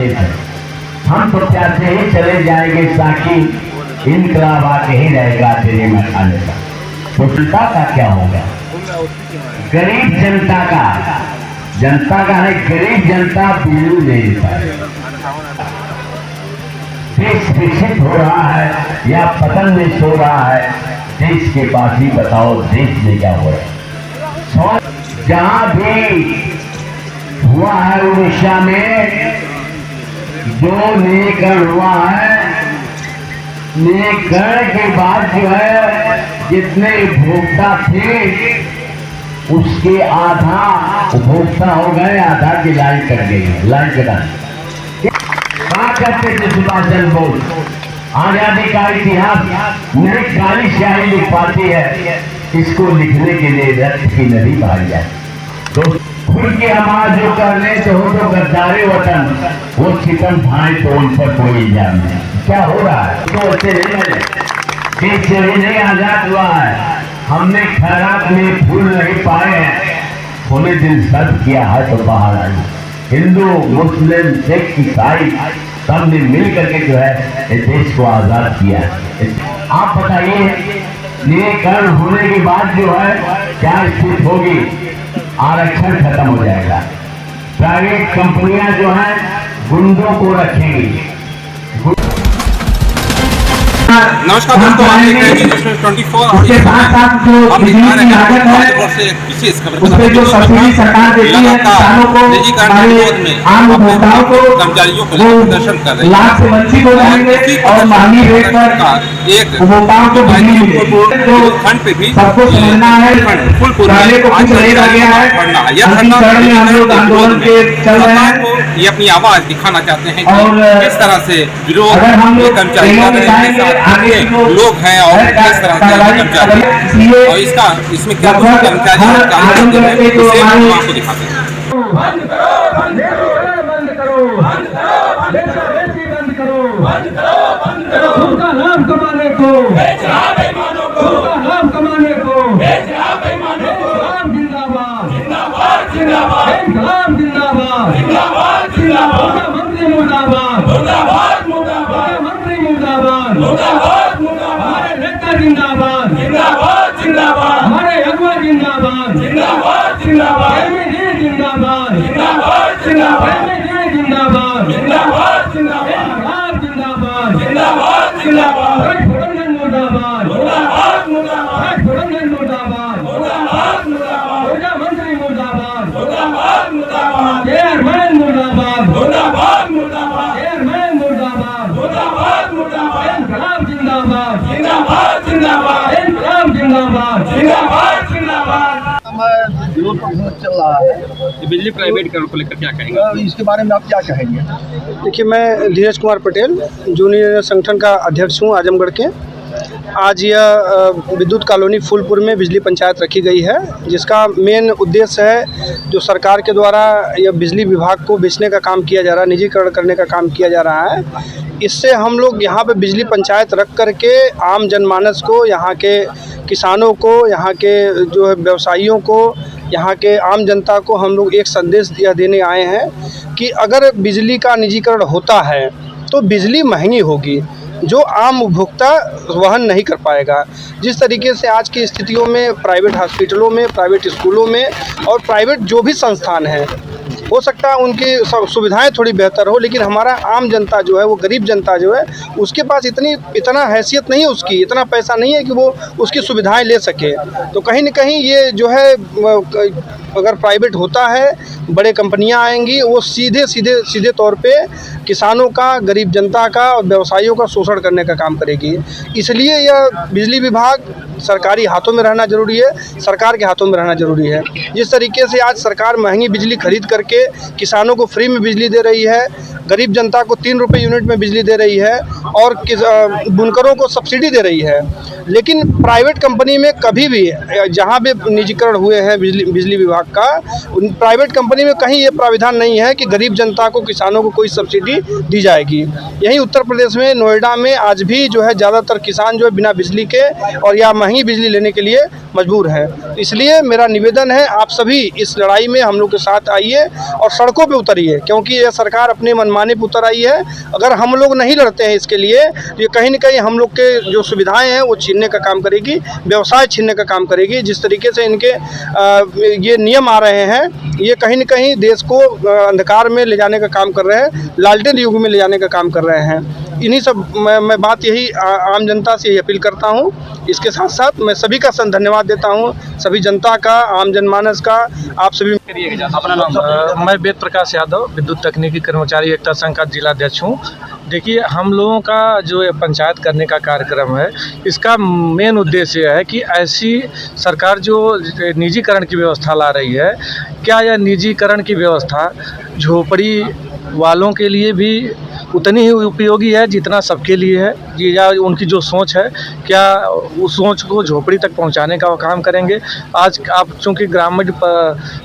हम तो प्यासे ही चले जाएंगे साकी, इनकलाब आके ही रहेगा तेरे में खाने का। तो जनता का क्या होगा? गरीब जनता का है, गरीब जनता बिजली नहीं पाए। देश विकसित हो रहा है या पतन में सो रहा है, देश के पास ही बताओ देश में क्या हो रहा है। जहां भी हुआ है उड़ीसा में जो नीलीकरण हुआ है, नीलीकरण के बाद जो है जितने उपभोक्ता थे उसके आधा उपभोक्ता हो गए, आधा की लाइन कट गई है। लाइन कटा क्या करते थे सुभाष चंद्र बोस? आजादी का इतिहास नहीं काली स्याही लिख पाती है, इसको लिखने के लिए रक्त की नदी बह जाए। तो खुल के आवाज जो करने से हो तो गद्दारी वतन, वो चिकन भाई तो उन पर कोई इल्जाम नहीं। क्या हो रहा है तो अच्छे देश से ही नहीं आजाद हुआ है। हमने खैरात में फूल नहीं पाए हैं, उन्हें दिल सर्द किया है तो बाहर आई। हिंदू मुस्लिम सिख ईसाई सबने मिल करके जो है इस देश को आजाद किया। आप बताइए नीलीकरण होने के बाद जो है क्या स्थिति होगी? आरक्षण खत्म हो जाएगा, प्राइवेट कंपनियां जो हैं गुंडों को रखेंगी। नमस्कार दोस्तों, आप देख रहे हैं नेशनल 24 और उसके साथ साथ जो बिजली की लागत है विशेष खबर उस पर जो सब्सिडी सरकार देती है किसानों को, हमारे आम उपभोक्ताओं को, कर्मचारियों को वो प्रदर्शन कर रहे हैं। लाभ से वंचित हो जाएंगे और महंगी रेट पर उपभोक्ताओं को बिजली मिलेगी। तो खंड पे भी सबको समझना है, पहले को कुछ नहीं रह गया है। अंतिम चरण में हम लोग आंदोलन के चल रहे हैं। ये अपनी आवाज दिखाना चाहते हैं और कि किस तरह से विरोध अगर हम लोग कर्मचारी लोग हैं और किस तरह से कर्मचारी, और इसका इसमें क्या कुछ कर्मचारी उसे हम आपको दिखाते हैं। बंद करो, बंद करो, बंद करो, बंद करो, बंद करो, बंद करो, बंद करो, उनका नाम कमाने को, बेचना बेईमानों को, उनका नाम कमाने को, बेचना बेईमानों को। नाम जिंदाबाद, जिंदाबाद, जिंदाबाद, नाम जिंदाबाद, जिंदाबाद, जिंदाबाद, मंत्री मुर्दाबाद, मुर्दाबाद, मुर्दाबाद, मंत्री मुर्दाबाद, मुर्दाबाद, मुर्दाबाद, हमारे नेता जिंदाबाद, जिंदाबाद, जिंदाबाद, हमारे अगुआ जिंदाबाद, जिंदाबाद, जिंदाबाद, जिंदाबाद, जिंदाबाद, जिंदाबाद, जिंदाबाद, जिंदाबाद, जिंदाबाद, जिंदाबाद, जिंदाबाद, जिंदाबाद, मुर्दाबाद, मुर्दाबाद, मुर्दाबाद, मुर्दाबाद, मुर्दाबाद, मुर्दाबाद, ऊर्जा मंत्री मुर्दाबाद, मुर्दाबाद, मुर्दाबाद, चेयरमैन मुर्दाबाद, मुर्दाबाद, मुर्दाबाद, चेयरमैन मुर्दाबाद, मुर्दाबाद, मुर्दाबाद, इनकलाब जिंदाबाद, जिंदाबाद, जिंदाबाद, इनकलाब जिंदाबाद, जिंदाबाद, जिंदाबाद। विरोध प्रदर्शन चल रहा है, बिजली प्राइवेट को लेकर क्या कहेंगे? इसके बारे में आप क्या कहेंगे? देखिए, मैं धीरज कुमार पटेल जूनियर संगठन का अध्यक्ष हूँ आजमगढ़ के। आज यह विद्युत कॉलोनी फूलपुर में बिजली पंचायत रखी गई है, जिसका मेन उद्देश्य है जो सरकार के द्वारा यह बिजली विभाग को बेचने का काम किया जा रहा है, निजीकरण करने का काम किया जा रहा है। इससे हम लोग यहाँ पे बिजली पंचायत रख करके आम जनमानस को, यहाँ के किसानों को, यहाँ के जो है व्यवसायियों को, यहाँ के आम जनता को हम लोग एक संदेश यह देने आए हैं कि अगर बिजली का निजीकरण होता है तो बिजली महंगी होगी, जो आम उपभोक्ता वहन नहीं कर पाएगा। जिस तरीके से आज की स्थितियों में प्राइवेट हॉस्पिटलों में, प्राइवेट स्कूलों में और प्राइवेट जो भी संस्थान हैं, हो सकता है उनकी सुविधाएं थोड़ी बेहतर हो, लेकिन हमारा आम जनता जो है, वो गरीब जनता जो है, उसके पास इतना हैसियत नहीं है, उसकी इतना पैसा नहीं है कि वो उसकी सुविधाएं ले सके। तो कहीं न कहीं ये जो है अगर प्राइवेट होता है, बड़े कंपनियां आएंगी, वो सीधे तौर पे किसानों का, गरीब जनता का और व्यवसायियों का शोषण करने का काम करेगी। इसलिए यह बिजली विभाग सरकारी हाथों में रहना जरूरी है, सरकार के हाथों में रहना जरूरी है। जिस तरीके से आज सरकार महंगी बिजली खरीद करके किसानों को फ्री में बिजली दे रही है, गरीब जनता को 3 रुपये यूनिट में बिजली दे रही है और बुनकरों को सब्सिडी दे रही है, लेकिन प्राइवेट कंपनी में कभी भी, जहाँ भी निजीकरण हुए हैं बिजली विभाग का, प्राइवेट कंपनी में कहीं ये प्राविधान नहीं है कि गरीब जनता को, किसानों को कोई सब्सिडी दी जाएगी। यहीं उत्तर प्रदेश में नोएडा में आज भी जो है ज़्यादातर किसान जो है बिना बिजली के और या महंगी बिजली लेने के लिए मजबूर है। इसलिए मेरा निवेदन है, आप सभी इस लड़ाई में हम लोग के साथ आइए और सड़कों पे उतरिए, क्योंकि यह सरकार अपने मनमानी पैमाने पर उतर आई है। अगर हम लोग नहीं लड़ते हैं इसके लिए तो ये कहीं न कहीं हम लोग के जो सुविधाएं हैं वो छीनने का काम करेगी, व्यवसाय छीनने का काम करेगी। जिस तरीके से इनके ये नियम आ रहे हैं, ये कहीं न कहीं देश को अंधकार में ले जाने का काम कर रहे हैं, लालटेन युग में ले जाने का काम कर रहे हैं। इन्हीं सब मैं बात यही आम जनता से अपील करता हूँ। इसके साथ साथ मैं सभी का धन्यवाद देता हूँ, सभी जनता का, आम जनमानस का। आप सभी अपना नाम? मैं वेद प्रकाश यादव, विद्युत तकनीकी कर्मचारी एकता संघ का जिलाध्यक्ष हूँ। देखिए, हम लोगों का जो ये पंचायत करने का कार्यक्रम है, इसका मेन उद्देश्य है कि ऐसी सरकार जो निजीकरण की व्यवस्था ला रही है, क्या यह निजीकरण की व्यवस्था झोपड़ी वालों के लिए भी उतनी ही उपयोगी है जितना सबके लिए है? या उनकी जो सोच है, क्या उस सोच को झोपड़ी तक पहुंचाने का वो काम करेंगे? आज आप चूँकि ग्रामीण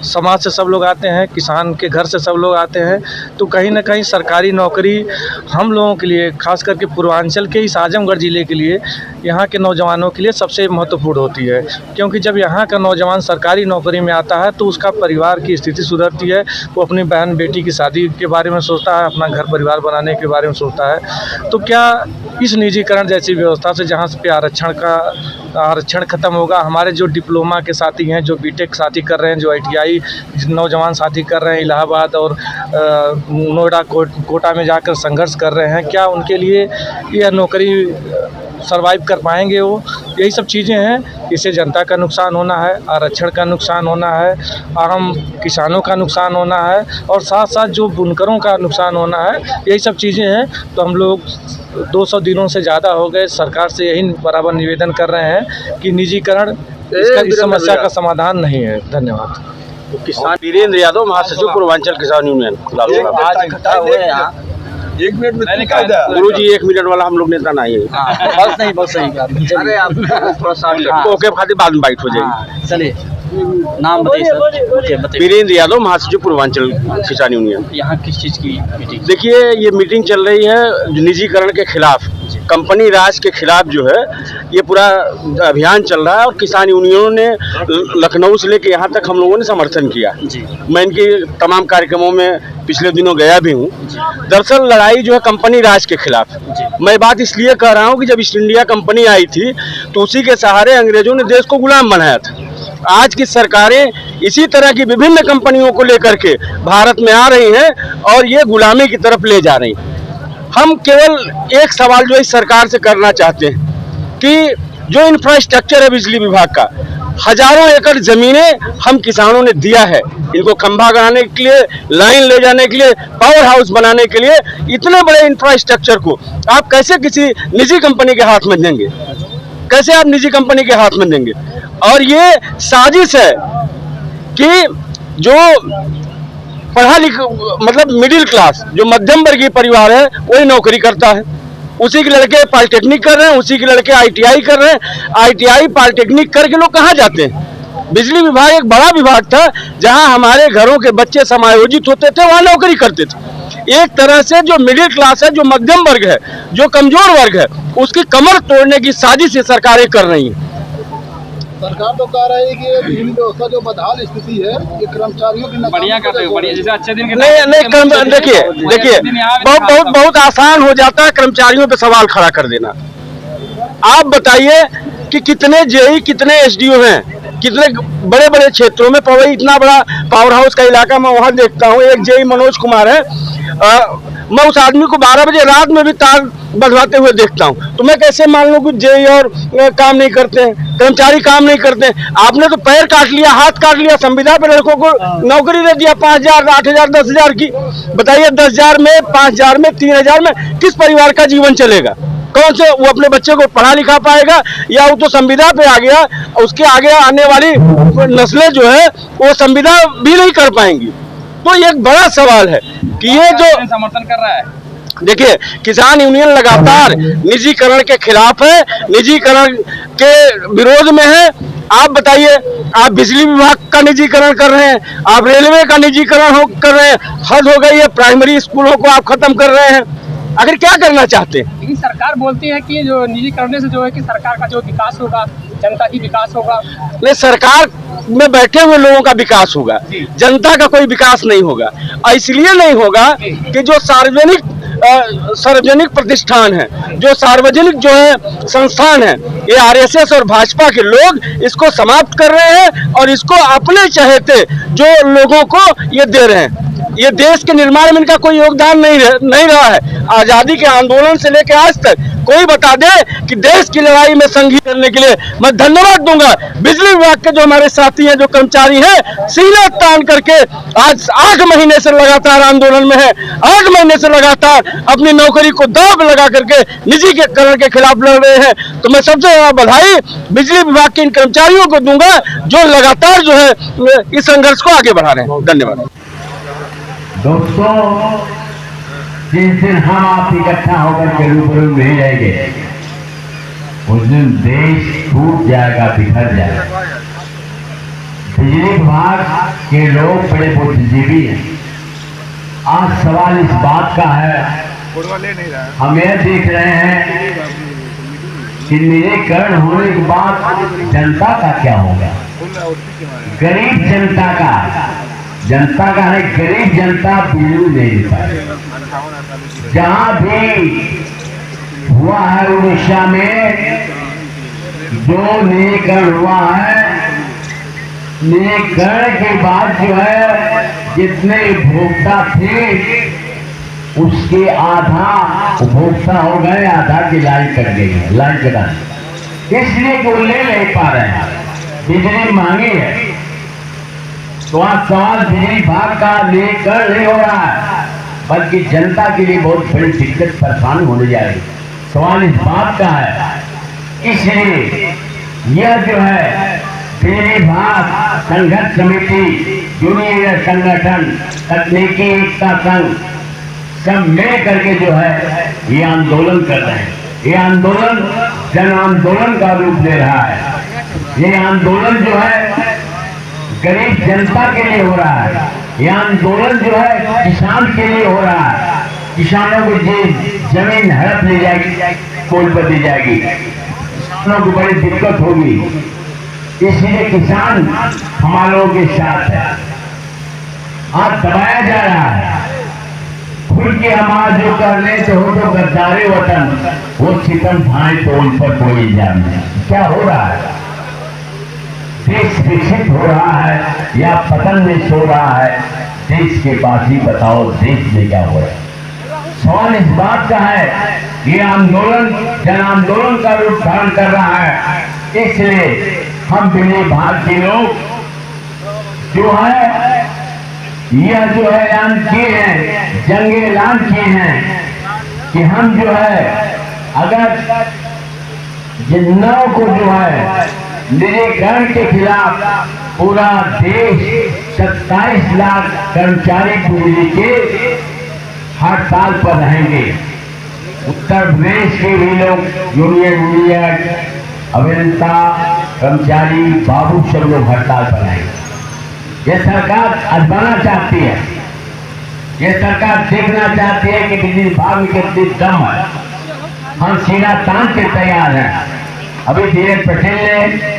समाज से सब लोग आते हैं, किसान के घर से सब लोग आते हैं, तो कहीं ना कहीं सरकारी नौकरी हम लोगों के लिए, खास करके पूर्वांचल के इस आजमगढ़ ज़िले के लिए, यहाँ के नौजवानों के लिए सबसे महत्वपूर्ण होती है। क्योंकि जब यहाँ का नौजवान सरकारी नौकरी में आता है तो उसका परिवार की स्थिति सुधरती है, वो अपनी बहन बेटी की शादी के बारे में सोचता है, अपना घर परिवार बनाने के बारे में सोचता है। तो क्या इस निजीकरण जैसी व्यवस्था से जहाँ पे आरक्षण खत्म होगा, हमारे जो डिप्लोमा के साथी हैं, जो बीटेक साथी कर रहे हैं, जो ITI नौजवान साथी कर रहे हैं, इलाहाबाद और नोएडा कोटा में जाकर संघर्ष कर रहे हैं, क्या उनके लिए यह नौकरी सर्वाइव कर पाएंगे वो? यही सब चीज़ें हैं। इससे जनता का नुकसान होना है, आरक्षण का नुकसान होना है, आम किसानों का नुकसान होना है, और साथ साथ जो बुनकरों का नुकसान होना है। यही सब चीज़ें हैं। तो हम लोग 200 दिनों से ज़्यादा हो गए सरकार से यही बराबर निवेदन कर रहे हैं कि निजीकरण इस समस्या का समाधान नहीं है। धन्यवाद। किसान वीरेंद्र यादव, महासचिव पूर्वांचल किसान यूनियन। आज इकट्ठा हुए यहाँ, 1 मिनट में गुरु जी 1 मिनट वाला हम लोग नेता नहीं है। बस नहीं। अरे आप थोड़ा सा ओके, खातिर बाद में बाइट हो जाएगी। चलिए, नाम बताइए। वीरेंद्र यादव, महासचिव पूर्वांचल किसान यूनियन। यहाँ किस चीज़ की मीटिंग? देखिए, ये मीटिंग चल रही है निजीकरण के खिलाफ, कंपनी राज के खिलाफ जो है ये पूरा अभियान चल रहा है। और किसान यूनियनों ने लखनऊ से लेकर यहाँ तक हम लोगों ने समर्थन किया। मैं इनके तमाम कार्यक्रमों में पिछले दिनों गया भी हूँ। दरअसल लड़ाई जो है कंपनी राज के खिलाफ। मैं बात इसलिए कह रहा हूँ कि जब ईस्ट इंडिया कंपनी आई थी तो उसी के सहारे अंग्रेजों ने देश को गुलाम बनाया था। आज की सरकारें इसी तरह की विभिन्न कंपनियों को लेकर के भारत में आ रही हैं और ये गुलामी की तरफ ले जा रही हैं। हम केवल एक सवाल जो इस सरकार से करना चाहते हैं कि जो इंफ्रास्ट्रक्चर है बिजली विभाग का, हजारों एकड़ जमीनें हम किसानों ने दिया है इनको खंभा लगाने के लिए, लाइन ले जाने के लिए, पावर हाउस बनाने के लिए। इतने बड़े इंफ्रास्ट्रक्चर को आप कैसे किसी निजी कंपनी के हाथ में देंगे? कैसे आप निजी कंपनी के हाथ में देंगे? और ये साजिश है कि जो पढ़ा लिखा, मतलब मिडिल क्लास, जो मध्यम वर्गीय परिवार है, वही नौकरी करता है। उसी के लड़के पॉलिटेक्निक कर रहे हैं, उसी के लड़के ITI कर रहे हैं। ITI पॉलिटेक्निक करके लोग कहाँ जाते हैं? बिजली विभाग एक बड़ा विभाग था, जहां हमारे घरों के बच्चे समायोजित होते थे, वहां नौकरी करते थे। एक तरह से जो मिडिल क्लास है, जो मध्यम वर्ग है, जो कमजोर वर्ग है, उसकी कमर तोड़ने की साजिश ये सरकारें कर रही हैं। सरकार तो कह रही है कि ये बिजली व्यवस्था जो बदहाल स्थिति है, ये कर्मचारियों की बढ़िया करते हो, बढ़िया, जैसे अच्छे दिन के नहीं, देखिए बहुत आसान हो जाता है कर्मचारियों पे सवाल खड़ा कर देना। आप बताइए कि कितने JE, कितने SDO हैं, कितने बड़े बड़े क्षेत्रों में, इतना बड़ा पावर हाउस का इलाका मैं वहाँ देखता हूँ। एक JE मनोज कुमार है, मैं उस आदमी को 12 बजे रात में भी तार बंधवाते हुए देखता हूँ। तो मैं कैसे मान लूँ कि JE और काम नहीं करते हैं, कर्मचारी काम नहीं करते हैं? आपने तो पैर काट लिया, हाथ काट लिया, संविदा पे लड़कों को नौकरी दे दिया 5,000, 8,000, 10,000 की। बताइए 10,000 में, 5,000 में, 3,000 में किस परिवार का जीवन चलेगा? कौन से वो अपने बच्चे को पढ़ा लिखा पाएगा? या वो तो संविदा पे आ गया, उसके आगे आने वाली नस्लें जो है वो संविदा भी नहीं कर पाएंगी। तो ये एक बड़ा सवाल है कि ये जो समर्थन कर रहा है, देखिए, किसान यूनियन लगातार निजीकरण के खिलाफ है, निजीकरण के विरोध में है। आप बताइए, आप बिजली विभाग का निजीकरण कर रहे हैं, आप रेलवे का निजीकरण कर रहे हैं, हद हो गई है। प्राइमरी स्कूलों को आप खत्म कर रहे हैं। आखिर क्या करना चाहते हैं? लेकिन सरकार बोलती है कि जो निजी करने से जो है कि सरकार का जो विकास होगा, जनता की विकास होगा। नहीं, सरकार में बैठे हुए लोगों का विकास होगा, जनता का कोई विकास नहीं होगा। और इसलिए नहीं होगा कि जो सार्वजनिक प्रतिष्ठान है, जो सार्वजनिक जो है संस्थान है, ये आरएसएस और भाजपा के लोग इसको समाप्त कर रहे हैं और इसको अपने चहेते जो लोगों को ये दे रहे हैं। ये देश के निर्माण में इनका कोई योगदान नहीं रहा है। आजादी के आंदोलन से लेकर आज तक कोई बता दे कि देश की लड़ाई में संघी करने के लिए मैं धन्यवाद दूंगा बिजली विभाग के जो हमारे साथी हैं, जो कर्मचारी हैं, सीने तान करके आज 8 महीने से लगातार आंदोलन में है, 8 महीने से लगातार अपनी नौकरी को दांव लगा करके निजीकरण के खिलाफ लड़ रहे हैं। तो मैं सबसे ज्यादा बधाई बिजली विभाग के इन कर्मचारियों को दूंगा जो लगातार जो है इस संघर्ष को आगे बढ़ा रहे हैं। धन्यवाद दोस्तों, जिस दिन हम आप इकट्ठा होकर के रूबरू नहीं रहेंगे, उस दिन देश टूट जाएगा, बिखर जाएगा। बिजली विभाग के लोग बड़े बुद्धिजीवी हैं। आज सवाल इस बात का है, हम यह देख रहे हैं कि निजीकरण होने के बाद जनता का क्या होगा, गरीब जनता का है, गरीब जनता बिजली नहीं पाए। जहां भी हुआ है उड़ीसा में जो निजीकरण हुआ है, निजीकरण के बाद जो है जितने उपभोक्ता थे उसके आधा उपभोक्ता हो गए, आधा की लाइन कट गई है, लाइन कटा, इसलिए कि वो ले नहीं पा रहे हैं, बिजली महंगी है। तो आज सवाल बिजली विभाग का निजीकरण नहीं हो रहा है, बल्कि जनता के लिए बहुत बड़ी दिक्कत परेशानी होने जाएगी। सवाल इस बात का है, इसलिए यह जो है बिजली विभाग संघर्ष समिति, जूनियर संगठन, तकनीकी एकता संघ सब मिल करके जो है ये आंदोलन कर रहे हैं। ये आंदोलन जन आंदोलन का रूप ले रहा है। ये आंदोलन जो है गरीब जनता के लिए हो रहा है। यह आंदोलन जो है किसान के लिए हो रहा है। किसानों को जमीन हड़प ली जाएगी, कोल पर दी जाएगी, किसानों को बड़ी दिक्कत होगी, इसलिए किसान हमारे के साथ है। आज दबाया जा रहा है, खुल के हम आज जो कर ले तो हो तो गद्दारी वतन, वो सितम भाई तो उन पर कोई इल्जाम नहीं। क्या हो रहा है, देश विकसित हो रहा है या पतन में सो रहा है, देश के पास ही बताओ देश में क्या हो रहा है। सवाल इस बात का है, ये आंदोलन जन आंदोलन का रूप धारण कर रहा है, इसलिए हम बिजली विभाग के लोग जो है यह जो है ऐलान किए हैं, जंग ऐलान किए हैं कि हम जो है अगर जिन्नों को जो है निजीकरण के खिलाफ पूरा देश 27 लाख कर्मचारी बिजली के हड़ताल पर रहेंगे। उत्तर प्रदेश के भी लोग यूनियन अभियंता कर्मचारी बाबू सब लोग हड़ताल पर रहेंगे। यह सरकार आजमाना चाहती है, यह सरकार देखना चाहती है कि बिजली विभाग में कितनी दम है। हम सीना तान के तैयार हैं। अभी धीरेन्द्र पटेल ने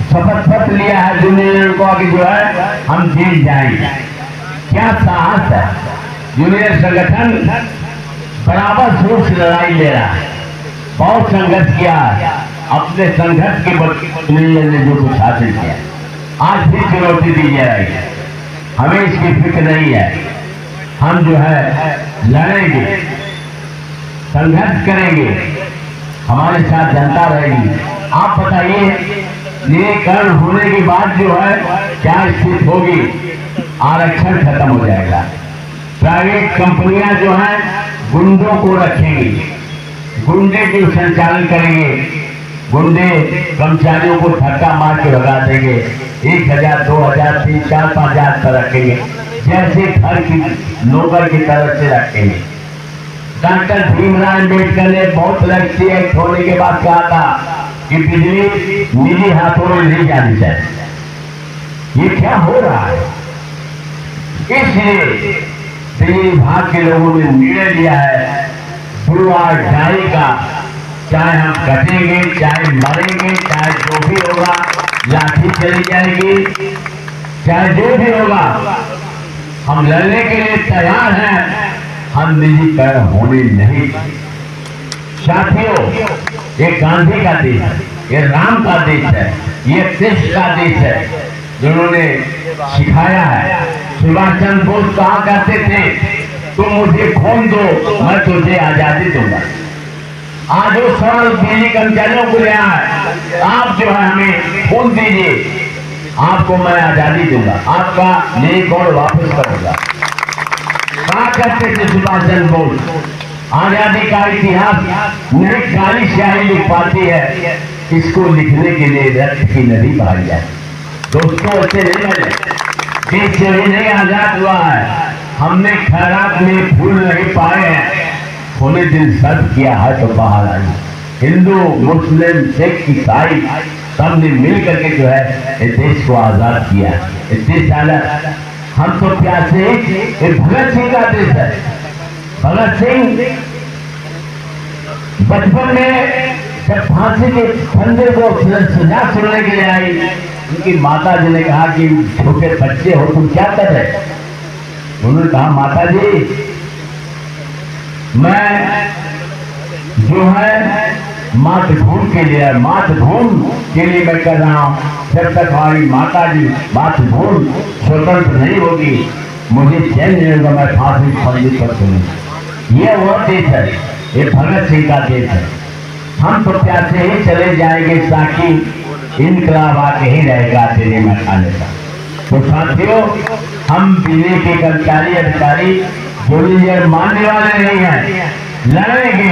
शपथ पत्र लिया है जूनियर को आगे जो है हम जीत जाएंगे। क्या साहस है, जूनियर संगठन बराबर जोर से लड़ाई ले रहा है, बहुत संघर्ष किया है, अपने संघर्ष के बदले ने जो कुछ हासिल किया, आज भी चुनौती दी जा रही है। हमें इसकी फिक्र नहीं है, हम जो है लड़ेंगे, संघर्ष करेंगे, हमारे साथ जनता रहेगी। आप बताइए निजीकरण होने के बाद जो है क्या स्थिति होगी, आरक्षण खत्म हो जाएगा, प्राइवेट कंपनियां जो है गुंडों को रखेंगी, गुंडे के संचालन करेंगे, गुंडे कर्मचारियों को धक्का मार के भगा देंगे, 1000, 2000, 3000, 4, 5000 पर रखेंगे, जैसे घर की नौकर की तरफ से रखेंगे। डॉक्टर भीमराव अम्बेडकर ने बहुत लक्ष्य एक्ट होने के बाद कहा था कि बिजली निजी हाथों में नहीं जानी चाहिए। ये क्या हो रहा है, इसलिए बिजली विभाग के लोगों ने निर्णय लिया है गुरुवार जारी का चाहे हम कटेंगे, चाहे मरेंगे, चाहे जो भी होगा, लाठी चली जाएगी, चाहे जो भी होगा, हम लड़ने के लिए तैयार हैं। हम निजीकरण होने नहीं। साथियों, ये गांधी का देश है, ये राम का देश है, ये कृष्ण का देश है, जिन्होंने सिखाया है। सुभाष चंद्र बोस कहा करते थे, तुम मुझे खून दो, मैं तुझे आजादी दूंगा। आज वो सवाल बिजली कर्मचारियों को ले है, आप जो है हमें खून दीजिए, आपको मैं आजादी दूंगा, आपका निजीकरण वापस करूंगा। कहा करते थे सुभाष चंद्र बोस, आजादी का इतिहास नहीं काली स्याही लिख पाती है, इसको लिखने के लिए रक्त की नदी बहाई जाए। दोस्तों, ऐसे नहीं बने, देश यही नहीं आजाद हुआ है, हमने खैरात में फूल नहीं पाए हैं, खुले दिल सर्व किया है तो बाहर आई। हिंदू, मुस्लिम, सिख, ईसाई सबने मिल करके जो है इस देश को आजाद किया। इस देश आजाद, हम तो प्यासे, ये भगत सिंह का देश है। भगत सिंह बचपन में जब फांसी के फंदे को सजा सुनने के लिए आई, उनकी माता जी ने कहा कि छोटे बच्चे हो, तुम क्या कर रहे? उन्होंने कहा, माता जी, मैं जो है मातृभूमि के लिए, मातृभूमि के लिए मैं कर रहा हूँ। जब तक हमारी माता जी मातृभूमि स्वतंत्र नहीं होगी, मुझे चैन नहीं होगा, मैं फांसी फंदी पर सुनूंगा। ये वो देश है, ये भगत सिंह का देश है। हम तो प्यासे ही चले जाएंगे, ताकि इनकलाब आके ही रहेगा दिल्ली में खाने का। तो साथियों, हम बिजली के कर्मचारी अधिकारी जो मानने वाले नहीं हैं, लड़ेंगे।